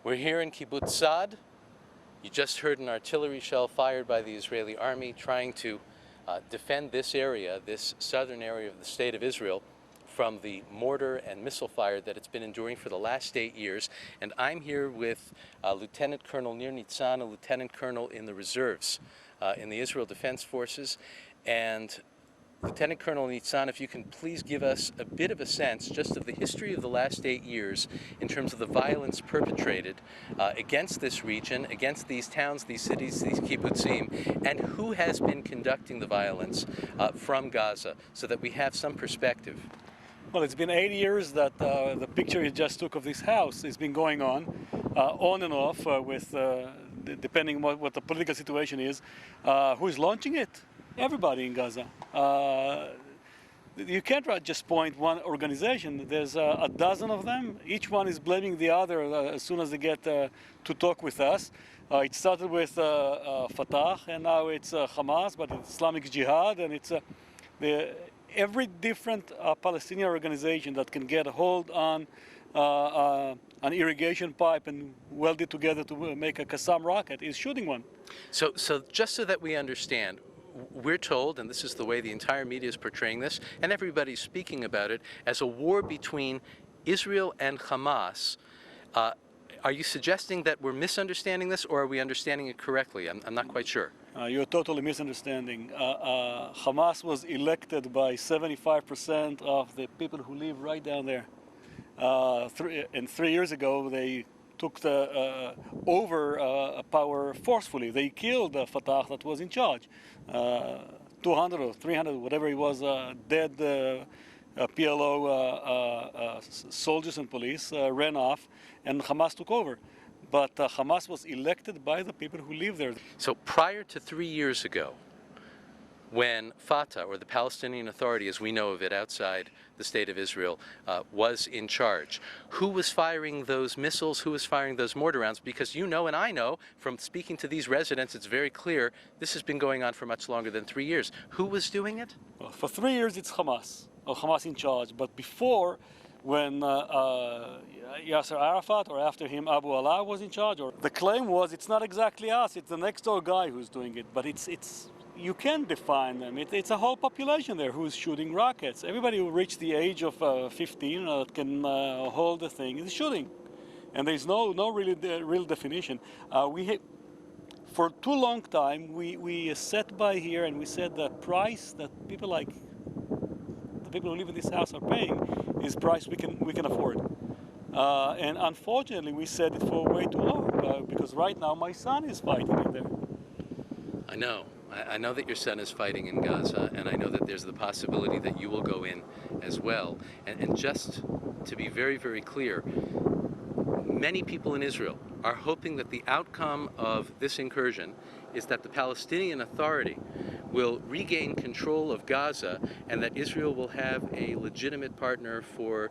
We're here in Kibbutz Saad. You just heard an artillery shell fired by the Israeli army trying to defend this area, this southern area of the state of Israel, from the mortar and missile fire that it's been enduring for the last 8 years. And I'm here with Lieutenant Colonel Nir Nitzan, a lieutenant colonel in the reserves in the Israel Defense Forces. And Lieutenant Colonel Nitzan, if you can please give us a bit of a sense just of the history of the last 8 years in terms of the violence perpetrated against this region, against these towns, these cities, these kibbutzim, and who has been conducting the violence from Gaza, so that we have some perspective. Well, it's been 8 years that the picture you just took of this house has been going on and off with, depending on what the political situation is. Who's launching it? Everybody in Gaza. You can't just point one organization. There's a dozen of them. Each one is blaming the other as soon as they get to talk with us. It started with Fatah, and now it's Hamas, but it's Islamic Jihad, and it's every different Palestinian organization that can get a hold on an irrigation pipe and weld it together to make a Qassam rocket is shooting one. So just so that we understand, we're told, and this is the way the entire media is portraying this, and everybody's speaking about it, as a war between Israel and Hamas. Are you suggesting that we're misunderstanding this, or are we understanding it correctly? I'm not quite sure. You're totally misunderstanding. Hamas was elected by 75% of the people who live right down there. 3 years ago, they took the power forcefully. They killed Fatah that was in charge. 200 or 300, whatever it was, dead PLO soldiers and police ran off, and Hamas took over. But Hamas was elected by the people who live there. So prior to 3 years ago, when Fatah, or the Palestinian Authority as we know of it outside the state of Israel, was in charge, who was firing those missiles, who was firing those mortar rounds? Because you know, and I know, from speaking to these residents, it's very clear this has been going on for much longer than 3 years. Who was doing it? Well, for 3 years it's Hamas, or Hamas in charge. But before, when Yasser Arafat, or after him Abu Allah, was in charge, or the claim was it's not exactly us, it's the next door guy who's doing it. But you can define them. It's a whole population there who's shooting rockets. Everybody who reached the age of 15 that can hold the thing is shooting. And there's no really real definition. For too long time, we sat by here and we said the price that people like the people who live in this house are paying is price we can afford. And unfortunately, we said it for way too long because right now my son is fighting in there. I know that your son is fighting in Gaza, and I know that there's the possibility that you will go in as well. And just to be very, very clear, many people in Israel are hoping that the outcome of this incursion is that the Palestinian Authority will regain control of Gaza, and that Israel will have a legitimate partner for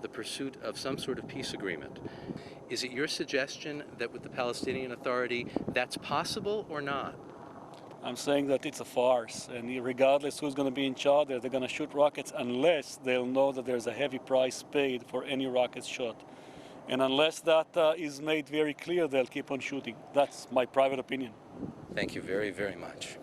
the pursuit of some sort of peace agreement. Is it your suggestion that with the Palestinian Authority that's possible or not? I'm saying that it's a farce, and regardless who's going to be in charge, they're going to shoot rockets unless they'll know that there's a heavy price paid for any rockets shot. And unless that is made very clear, they'll keep on shooting. That's my private opinion. Thank you very, very much.